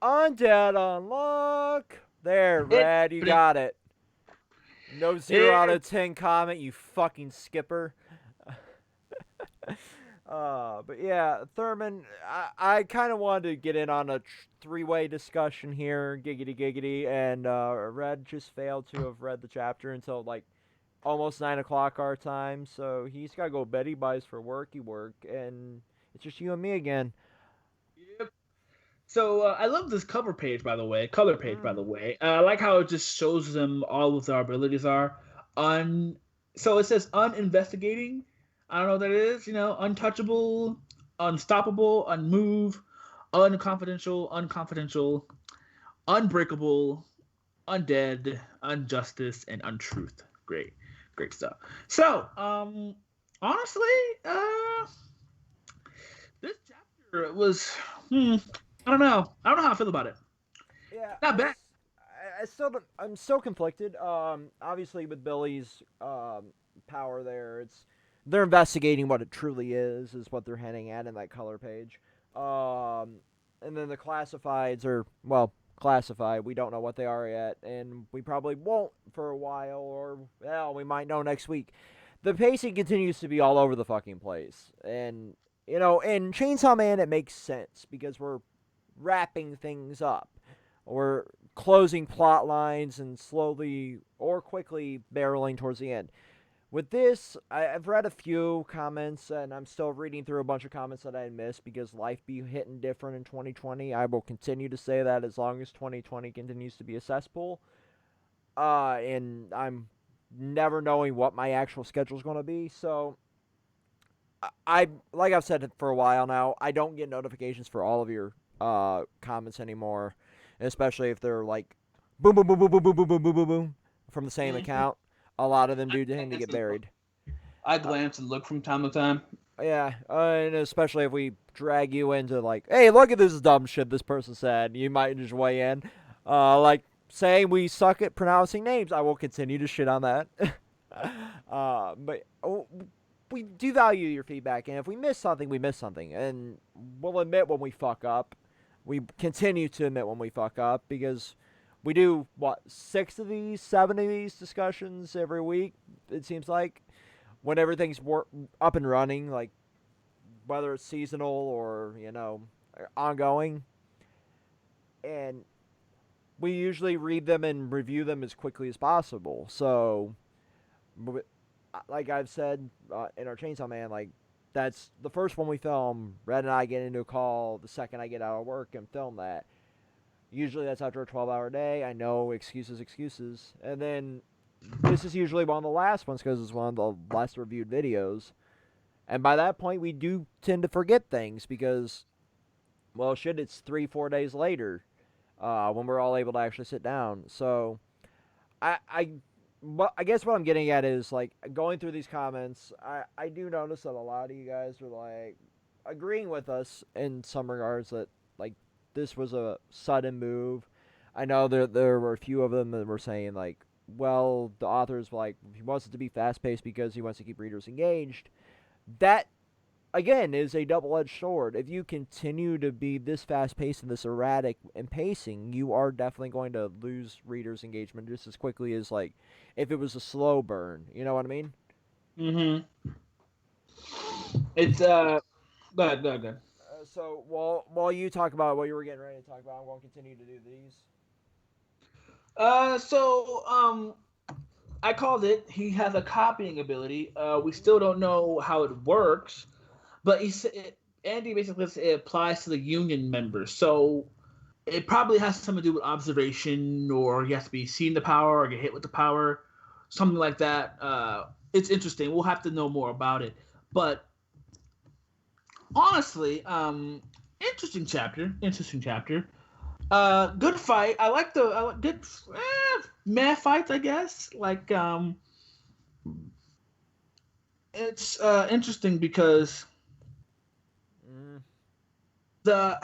Undead Unluck. There, It, Red, you got it. No 0 out of 10 comment, you fucking skipper. But yeah, Thurman, I kind of wanted to get in on a three-way discussion here, giggity giggity, and Red just failed to have read the chapter until like almost 9 o'clock our time, so he's got to go bed. He buys for worky work, and it's just you and me again. Yep. So I love this cover page, by the way. Color page, by the Mm. way. I like how it just shows them all what our abilities are. Un. So it says uninvestigating. I don't know what that is. Untouchable, unstoppable, unmove, unconfidential, unconfidential, unbreakable, undead, unjustice, and untruth. Great, great stuff. So, honestly, this chapter was, I don't know. I don't know how I feel about it. Yeah, Not bad. I still don't, I'm so conflicted. Obviously with Billy's power there, they're investigating what it truly is what they're hinting at in that color page. And then the classifieds are classified. We don't know what they are yet, and we probably won't for a while, or we might know next week. The pacing continues to be all over the fucking place, and in Chainsaw Man it makes sense because we're wrapping things up. We're closing plot lines and slowly or quickly barreling towards the end. With this, I've read a few comments, and I'm still reading through a bunch of comments that I missed because life be hitting different in 2020. I will continue to say that as long as 2020 continues to be a cesspool. And I'm never knowing what my actual schedule is going to be. So, like I've said for a while now, I don't get notifications for all of your comments anymore, especially if they're like boom, boom, boom, boom, boom, boom, boom, boom, boom, boom, boom from the same account. A lot of them do tend to get buried. I Uh, glance and look from time to time. yeah, and especially if we drag you into like, hey, look at this dumb shit this person said. You might just weigh in, like saying we suck at pronouncing names. I will continue to shit on that. But we do value your feedback, and if we miss something, we miss something, and we'll admit when we fuck up. We continue to admit when we fuck up because we do what 7 of these discussions every week. It seems like when everything's up and running, like whether it's seasonal or ongoing, and we usually read them and review them as quickly as possible. So, like I've said in our Chainsaw Man, like that's the first one we film. Red and I get into a call the second I get out of work and film that. Usually that's after a 12-hour day. I know excuses. And then this is usually one of the last ones because it's one of the last reviewed videos. And by that point, we do tend to forget things because, well, shit, it's 3-4 days later when we're all able to actually sit down. So, I guess what I'm getting at is like going through these comments. I do notice that a lot of you guys are like agreeing with us in some regards that like this was a sudden move. I know there were a few of them that were saying like, well, the author's like he wants it to be fast paced because he wants to keep readers engaged. That again is a double-edged sword. If you continue to be this fast-paced and this erratic in pacing, you are definitely going to lose readers' engagement just as quickly as like if it was a slow burn. You know what I mean? Mm-hmm. It's Go ahead, go ahead, go ahead. So while you talk about what you were getting ready to talk about, I'm going to continue to do these. So I called it. He has a copying ability. We still don't know how it works, but Andy basically says it applies to the union members. So it probably has something to do with observation, or he has to be seeing the power, or get hit with the power, something like that. It's interesting. We'll have to know more about it. But honestly, interesting chapter. Interesting chapter. Good fight. I like good meh fights, I guess. Like it's interesting because Mm, the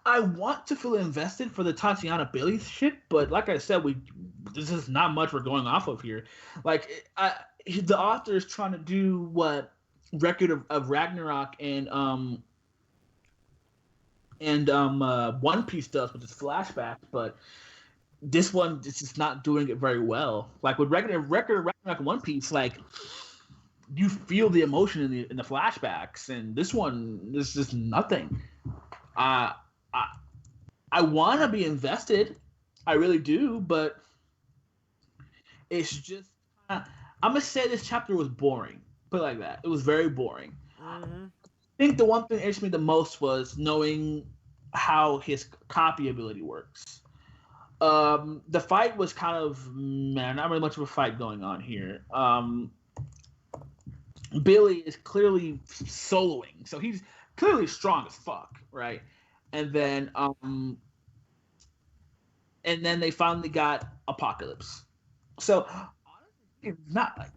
I want to feel invested for the Tatiana Bailey shit, but like I said, we this is not much we're going off of here. Like the author is trying to do what Record of Ragnarok and One Piece does with its flashbacks, but this one is just not doing it very well. Like with regular One Piece, like you feel the emotion in the flashbacks, and this one is just nothing. Uh, I I want to be invested, I really do, but it's just I'm gonna say this chapter was boring. Put it like that. It was very boring. Mm-hmm. I think the one thing that interested me the most was knowing how his copy ability works. The fight was kind of man, not really much of a fight going on here. Billy is clearly soloing, so he's clearly strong as fuck, right? And then they finally got Apocalypse. So it's not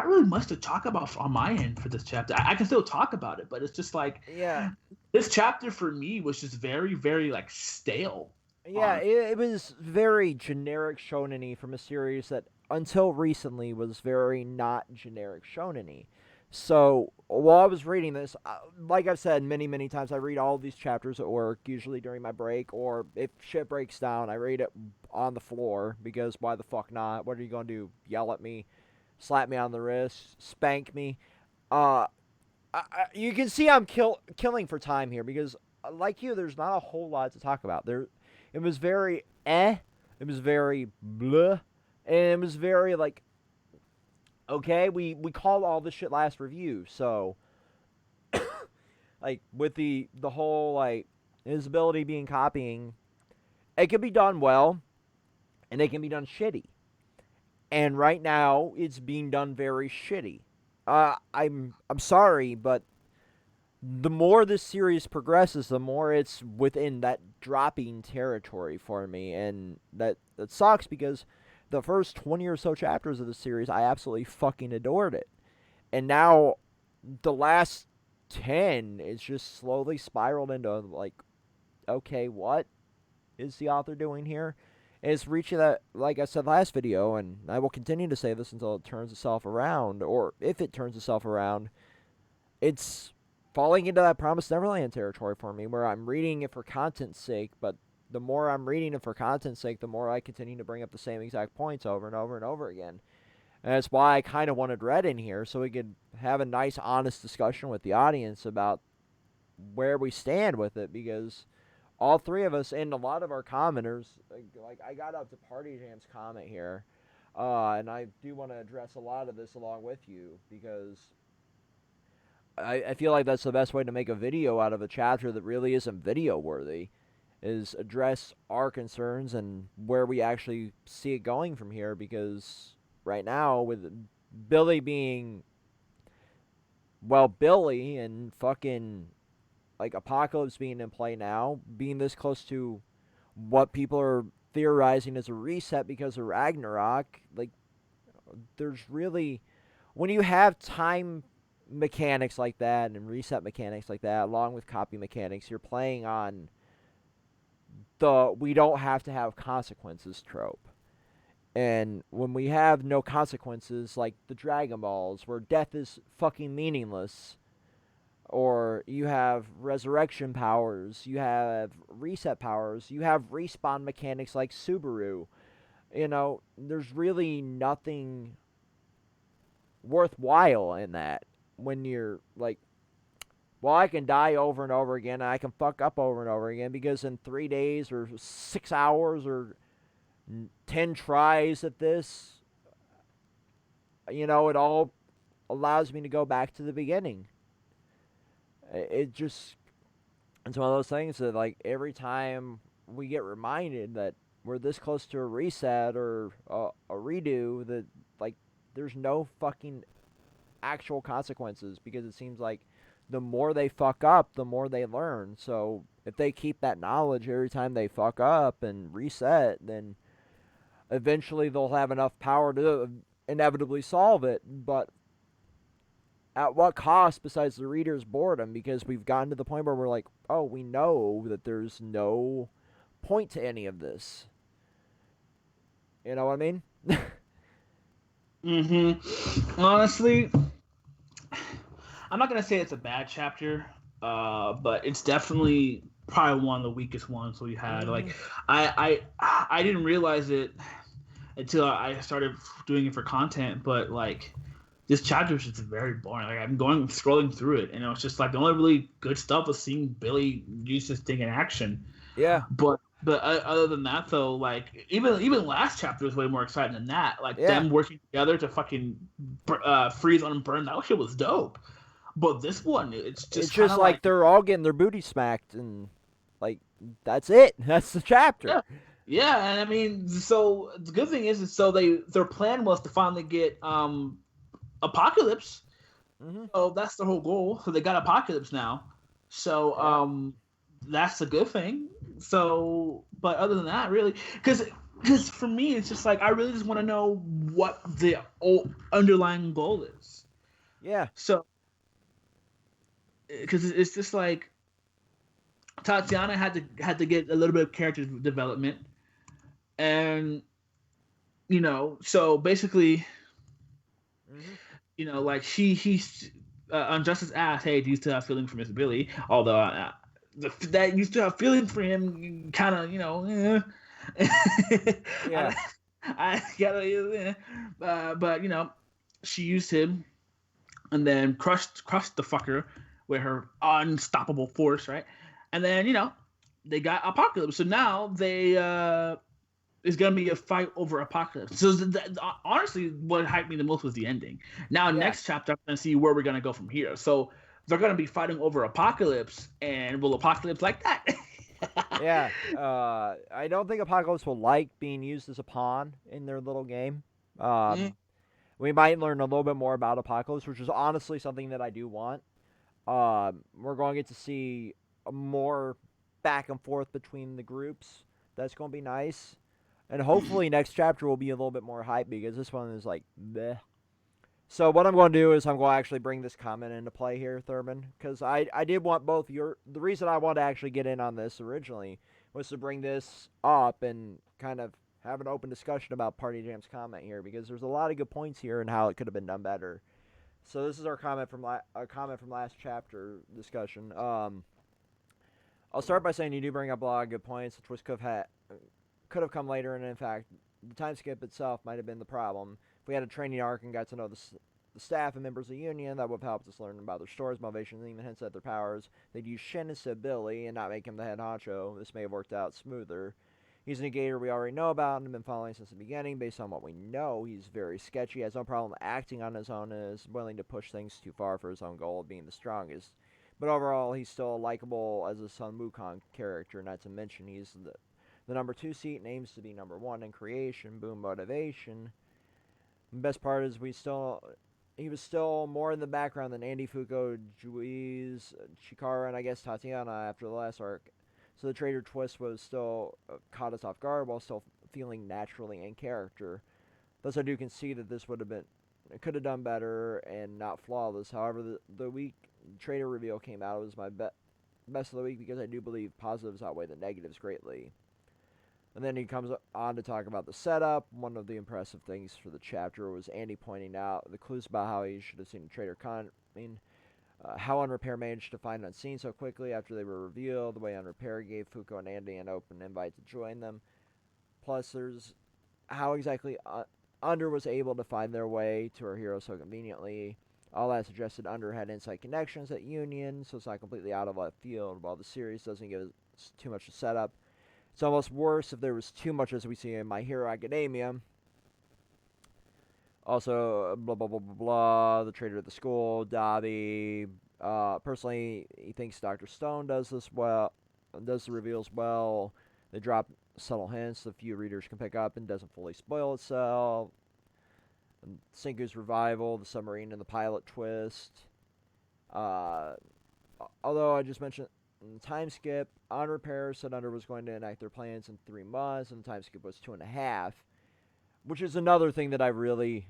really much to talk about on my end for this chapter. I can still talk about it, but it's just like Yeah. this chapter for me was just very, very like stale. Yeah, On it was very generic shonen-y from a series that until recently was very not generic shonen-y. So while I was reading this, like I've said many, many times, I read all these chapters at work, usually during my break, or if shit breaks down, I read it on the floor because why the fuck not? What are you gonna do? Yell at me, slap me on the wrist, spank me? Uh, you can see I'm killing for time here because, like you, there's not a whole lot to talk about. It was very it was very blah, and it was very like, okay, we called all this shit last review, so like with the whole like his ability being copying, it can be done well, and it can be done shitty, and right now it's being done very shitty. I'm sorry, but the more this series progresses, the more it's within that dropping territory for me, and that sucks because the first 20 or so chapters of the series, I absolutely fucking adored it, and now the last 10 is just slowly spiraled into like, okay, what is the author doing here? And it's reaching that, like I said last video, and I will continue to say this until it turns itself around, or if it turns itself around, it's falling into that Promised Neverland territory for me, where I'm reading it for content's sake, but the more I'm reading it for content's sake, the more I continue to bring up the same exact points over and over and over again. And that's why I kind of wanted Red in here, so we could have a nice, honest discussion with the audience about where we stand with it, because all three of us and a lot of our commenters, like I got up to Party Jam's comment here, and I do want to address a lot of this along with you, because I feel like that's the best way to make a video out of a chapter that really isn't video worthy, is address our concerns and where we actually see it going from here, because right now with Billy being, well, Billy, and fucking like Apocalypse being in play now, being this close to what people are theorizing as a reset because of Ragnarok, like there's really, when you have time mechanics like that and reset mechanics like that along with copy mechanics, you're playing on the we don't have to have consequences trope. And when we have no consequences, like the Dragon Balls, where death is fucking meaningless, or you have resurrection powers, you have reset powers, you have respawn mechanics like Subaru, there's really nothing worthwhile in that when you're like, well, I can die over and over again, and I can fuck up over and over again because in 3 days or 6 hours or 10 tries at this, it all allows me to go back to the beginning. It just, it's one of those things that, like, every time we get reminded that we're this close to a reset or a redo, that, like, there's no fucking actual consequences, because it seems like the more they fuck up, the more they learn. So if they keep that knowledge every time they fuck up and reset, then eventually they'll have enough power to inevitably solve it. But at what cost besides the reader's boredom? Because we've gotten to the point where we're like, oh, we know that there's no point to any of this. You know what I mean? Honestly, I'm not gonna say it's a bad chapter, but it's definitely probably one of the weakest ones we had. Hmm. Like, I didn't realize it until I started doing it for content, but like this chapter was just very boring. Like I'm going scrolling through it, and it was just like the only really good stuff was seeing Billy use this thing in action. Yeah, But other than that, though, like even last chapter was way more exciting than that. Like yeah. them working together to fucking freeze on and burn that shit was dope. But this one, it's It's just kind just of like like they're all getting their booty smacked, and like that's it. That's the chapter. yeah, yeah. And I mean, so the good thing is so their plan was to finally get Apocalypse. Hmm. So that's the whole goal. So they got Apocalypse now. So Yeah. that's a good thing. So, but other than that, really, because for me, it's just like I really just want to know what the underlying goal is. Yeah. So, because it's just like Tatiana had to get a little bit of character development, and so basically, Hmm. like he's Unjustice asked, "Hey, do you still have feelings for Mr. Billy?" Although that you still have feelings for him, kind of, Yeah. I gotta, but she used him and then crushed the fucker with her unstoppable force, right? And then they got Apocalypse, so now they is gonna be a fight over Apocalypse. So honestly, what hyped me the most was the ending. Now, Yeah. next chapter, I'm gonna see where we're gonna go from here. So they're gonna be fighting over Apocalypse, and will Apocalypse like that? Yeah. I don't think Apocalypse will like being used as a pawn in their little game. Mm, We might learn a little bit more about Apocalypse, which is honestly something that I do want. We're going to get to see a more back and forth between the groups. That's going to be nice. And hopefully next chapter will be a little bit more hype because this one is like, bleh. So what I'm going to do is I'm going to actually bring this comment into play here, Thurman, because I did want both your. The reason I wanted to actually get in on this originally was to bring this up and kind of have an open discussion about Party Jam's comment here because there's a lot of good points here and how it could have been done better. So this is our comment from a comment from last chapter discussion. I'll start by saying you do bring up a lot of good points, which could have come later, and in fact, the time skip itself might have been the problem. If we had a training arc and got to know the staff and members of the Union, that would have helped us learn about their stories, motivations, and even hints at their powers. They'd use Shin instead of Billy and not make him the head honcho. This may have worked out smoother. He's a negator we already know about and have been following since the beginning. Based on what we know, he's very sketchy, has no problem acting on his own, and is willing to push things too far for his own goal of being the strongest. But overall, he's still likable as a Sun Wukong character, not to mention he's the number 2 seat and aims to be number 1 in creation, boom, motivation. The best part is he was still more in the background than Andy Fuko, Juiz, Chikara, and I guess Tatiana after the last arc. So the traitor twist was still caught us off guard while still feeling naturally in character. Thus, I do concede that this would have been could have done better and not flawless. However, the week traitor reveal came out, it was my best of the week because I do believe positives outweigh the negatives greatly. And then he comes on to talk about the setup. One of the impressive things for the chapter was Andy pointing out the clues about how he should have seen a traitor coming. How Unrepair managed to find Unseen so quickly after they were revealed. The way Unrepair gave Fuko and Andy an open invite to join them. Plus, there's how exactly Under was able to find their way to our hero so conveniently. All that suggested Under had inside connections at Union, so it's not completely out of left field. While the series doesn't give us too much to set up, it's almost worse if there was too much as we see in My Hero Academia. Also, blah blah blah blah blah. The traitor at the school, Dobby. Personally, he thinks Dr. Stone does the reveals well. They drop subtle hints the few readers can pick up and doesn't fully spoil itself. And Senku's revival, the submarine, and the pilot twist. Uh, Although I just mentioned the time skip, On Repair said Under was going to enact their plans in 3 months, and the time skip was 2.5, which is another thing that I really.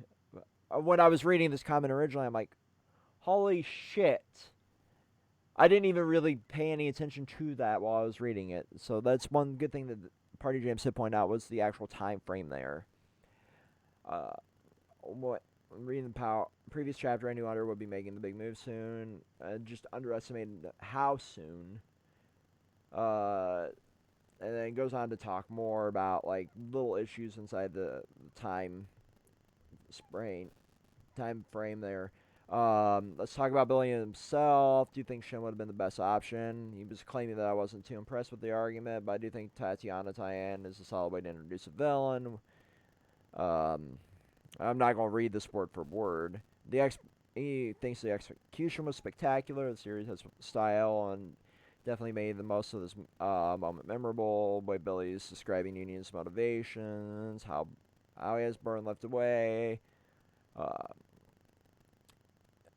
When I was reading this comment originally, I'm like, holy shit. I didn't even really pay any attention to that while I was reading it. So that's one good thing that Party James did point out was the actual time frame there. Uh, what reading the previous chapter, I knew Under would be making the big move soon. I just underestimated how soon. Uh, and then goes on to talk more about like little issues inside the time sprain time frame there. Let's talk about Billy himself. Do you think Shin would have been the best option? He was claiming that I wasn't too impressed with the argument, but I do think Tatiana Tyan is a solid way to introduce a villain. Um, I'm not going to read this word for word. He thinks the execution was spectacular. The series has style and definitely made the most of this moment memorable. Way Billy's describing Union's motivations, how he has Burn left away. Uh,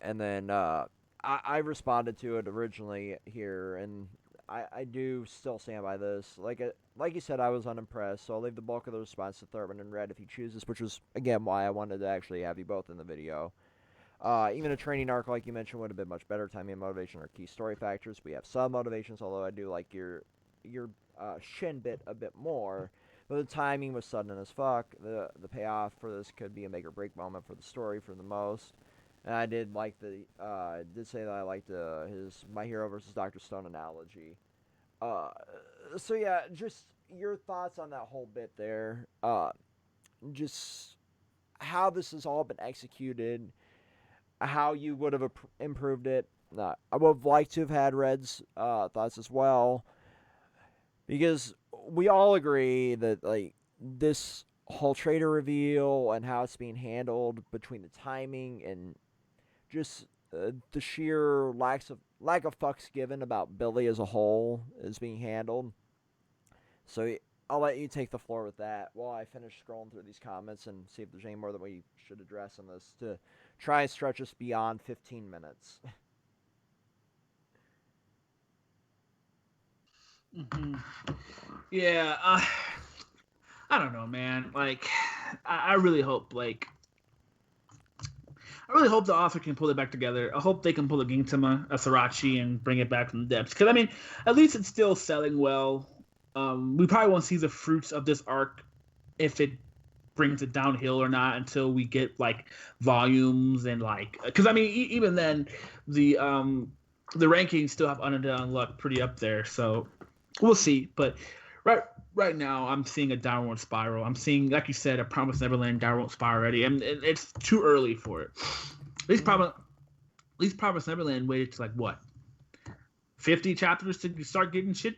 and then I responded to it originally here, and I do still stand by this. Like you said, I was unimpressed, so I'll leave the bulk of the response to Thurman and Red if he chooses, which was again why I wanted to actually have you both in the video. Even a training arc, like you mentioned, would have been much better. Timing and motivation are key story factors. We have some motivations, although I do like your Shin bit a bit more. But the timing was sudden as fuck. The payoff for this could be a make or break moment for the story for the most. And I did like did say that I liked his My Hero versus Doctor Stone analogy. Uh, so yeah, just your thoughts on that whole bit there. Just how this has all been executed, how you would have improved it. I would have liked to have had Red's thoughts as well, because we all agree that like this whole traitor reveal and how it's being handled between the timing and just the sheer lack of fucks given about Billy as a whole is being handled. So I'll let you take the floor with that while I finish scrolling through these comments and see if there's any more that we should address in this to try and stretch us beyond 15 minutes. Mm-hmm. Yeah, I don't know, man. Like, I really hope, I really hope the author can pull it back together. I hope they can pull a Gintama, a Srirachi, and bring it back from the depths. Because I mean, at least it's still selling well. We probably won't see the fruits of this arc if it brings it downhill or not until we get like volumes and like because I mean even then the rankings still have Undead Unluck pretty up there, so we'll see. But right right now I'm seeing a downward spiral. I'm seeing, like you said, a Promise Neverland downward spiral already, and it's too early for it. At least Promise Neverland waited to like what 50 chapters to start getting shit.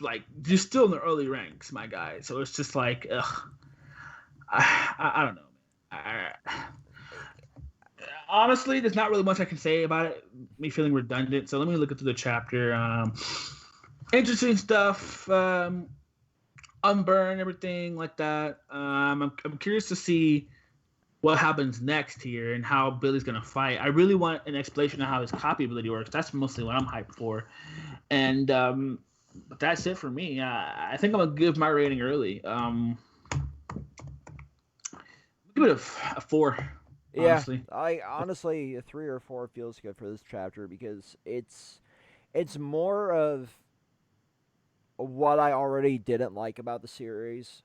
Like you're still in the early ranks, my guy. So it's just like, ugh. I don't know. Honestly, there's not really much I can say about it. Me feeling redundant. So let me look into the chapter. Interesting stuff. Unburn, everything like that. I'm curious to see what happens next here and how Billy's gonna fight. I really want an explanation of how his copy ability works. That's mostly what I'm hyped for. And that's it for me. I think I'm gonna give my rating early. Give it a 4, Yeah, honestly. I honestly a 3 or 4 feels good for this chapter because it's more of what I already didn't like about the series,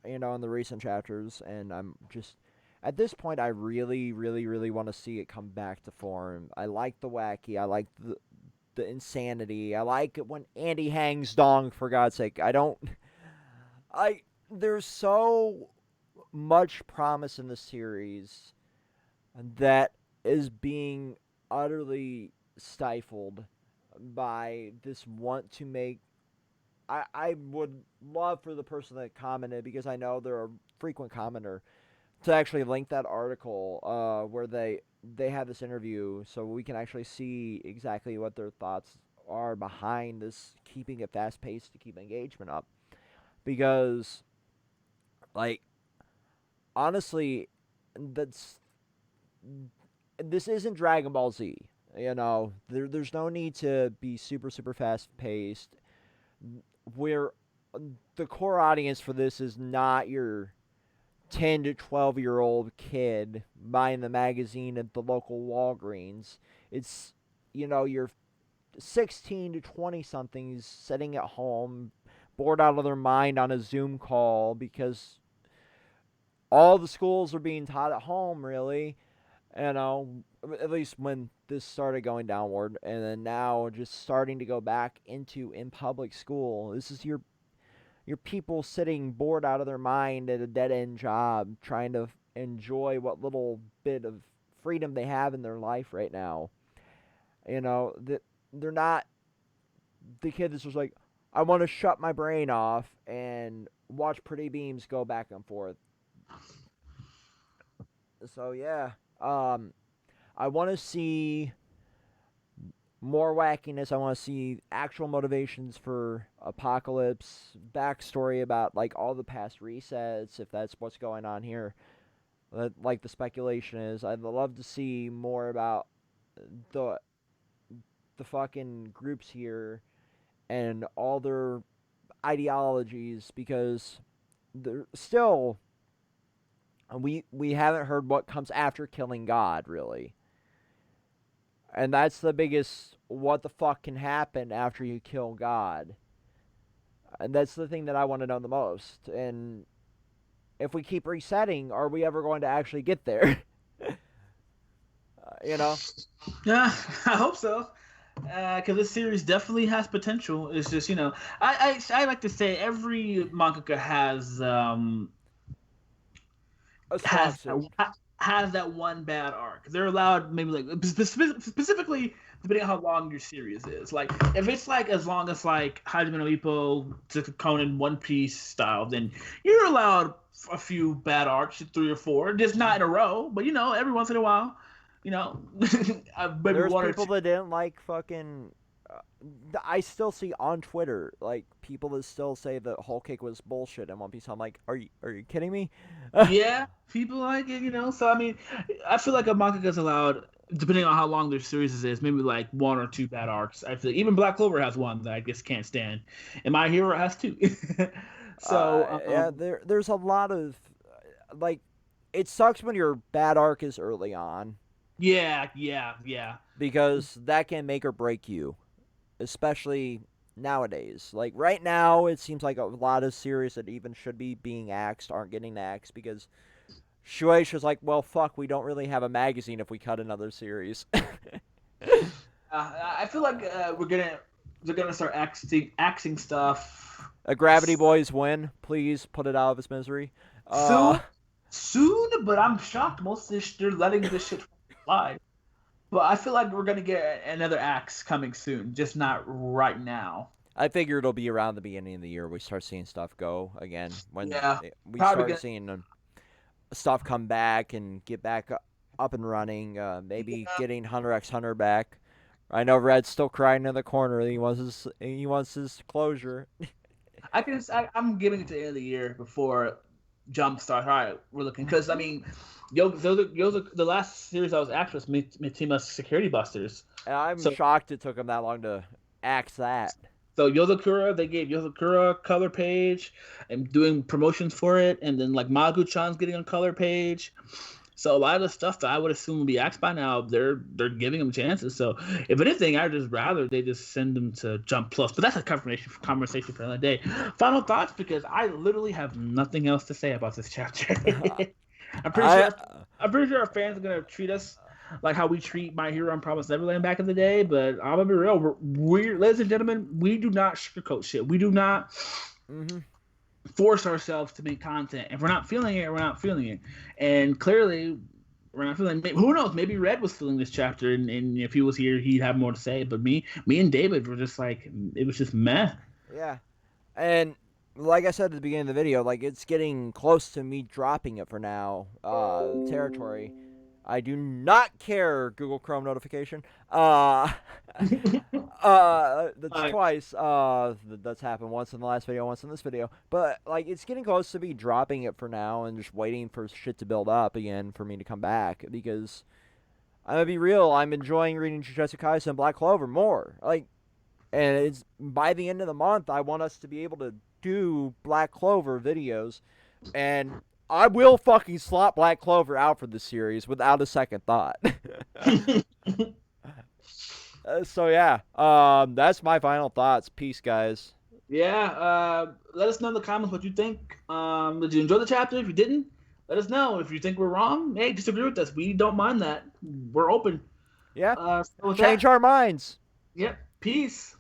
in the recent chapters, and I'm just at this point I really, really, really want to see it come back to form. I like the wacky, I like the insanity, I like it when Andy hangs Dong, for God's sake. I don't, I there's so much promise in the series that is being utterly stifled by this want to make. I would love for the person that commented, because I know they're a frequent commenter, to actually link that article where they have this interview so we can actually see exactly what their thoughts are behind this keeping it fast paced to keep engagement up. Because like honestly, that's this isn't Dragon Ball Z. There's no need to be super super fast paced. Where the core audience for this is not your 10 to 12-year-old kid buying the magazine at the local Walgreens. It's your 16 to 20 somethings sitting at home bored out of their mind on a Zoom call because all the schools are being taught at home, really. you know at least when this started going downward, and then now just starting to go back into in public school. This is your people sitting bored out of their mind at a dead end job, trying to enjoy what little bit of freedom they have in their life right now. You know that they're not the kid that's just like, I want to shut my brain off and watch pretty beams go back and forth. So yeah, I want to see more wackiness. I want to see actual motivations for Apocalypse, backstory about like all the past resets, if that's what's going on here. Like the speculation is, I'd love to see more about the the fucking groups here and all their ideologies because they're still we haven't heard what comes after killing God really. And that's the biggest what the fuck can happen after you kill God. And that's the thing that I want to know the most. And if we keep resetting, are we ever going to actually get there? You know? Yeah, I hope so. Because this series definitely has potential. It's just, I like to say every mangaka A strong has suit. has that one bad arc. They're allowed maybe like specifically depending on how long your series is. Like if it's like as long as like Hajime no Ippo to Conan One Piece style, then you're allowed a few bad arcs, 3 or 4, just not in a row, but every once in a while, you know, maybe There's one or people two. that didn't like fucking. I still see on Twitter like people that still say that Whole Cake was bullshit in One Piece. I'm like, are you kidding me? Yeah, people like it. So I mean, I feel like a manga is allowed, depending on how long their series is, maybe like 1 or 2 bad arcs. I feel like even Black Clover has one that I just can't stand, and My Hero has two. So Yeah, there's a lot of like, it sucks when your bad arc is early on yeah, yeah, yeah, because that can make or break you, especially nowadays. Like right now, it seems like a lot of series that even should be being axed aren't getting axed because Shueisha's like, well, fuck, we don't really have a magazine if we cut another series. I feel like they're gonna start axing stuff A Gravity Boys win. Please put it out of its misery. soon, soon. But I'm shocked. Most of this, they're letting this shit slide. But I feel like we're gonna get another axe coming soon, just not right now. I figure it'll be around the beginning of the year we start seeing stuff go again when Yeah, we probably start gonna. seeing stuff come back and get back up and running. Maybe getting Hunter x Hunter back. I know Red's still crying in the corner. He wants his closure. I'm giving it to the end of the year before Jump starts. All right, we're looking because I mean, the last series I was actually was Mitima's Security Busters. And I'm So shocked it took him that long to axe that. so Yozakura, they gave Yozakura color page and doing promotions for it, and then like Magu-chan's getting a color page. So a lot of the stuff that I would assume will be axed by now, they're giving them chances. So if anything, I'd just rather they just send them to Jump Plus. But that's a conversation for another day. Final thoughts, because I literally have nothing else to say about this chapter. I'm pretty I sure I'm pretty sure our fans are gonna treat us like how we treat My Hero and Promised Neverland back in the day. But I'm gonna be real, ladies and gentlemen, we do not sugarcoat shit. We do not mm-hmm. force ourselves to make content. If we're not feeling it, we're not feeling it. And clearly, we're not feeling it. Who knows? Maybe Red was feeling this chapter, and if he was here, he'd have more to say. But me and David were just like, it was just meh. Yeah, and like I said at the beginning of the video, like it's getting close to me dropping it for now. Territory. I do not care. Google Chrome notification. That's Like, twice. That's happened once in the last video, once in this video. But like, it's getting close to me dropping it for now and just waiting for shit to build up again for me to come back because I'm gonna be real. I'm enjoying reading Jujutsu Kaisen and Black Clover more. Like, and it's by the end of the month, I want us to be able to do Black Clover videos, and I will fucking slot Black Clover out for the series without a second thought. So yeah, that's my final thoughts. Peace, guys. yeah, let us know in the comments what you think. Did you enjoy the chapter? If you didn't, let us know. If you think we're wrong, hey, disagree with us. We don't mind that. We're open. Yeah. So with Change that, our minds. yep. Peace.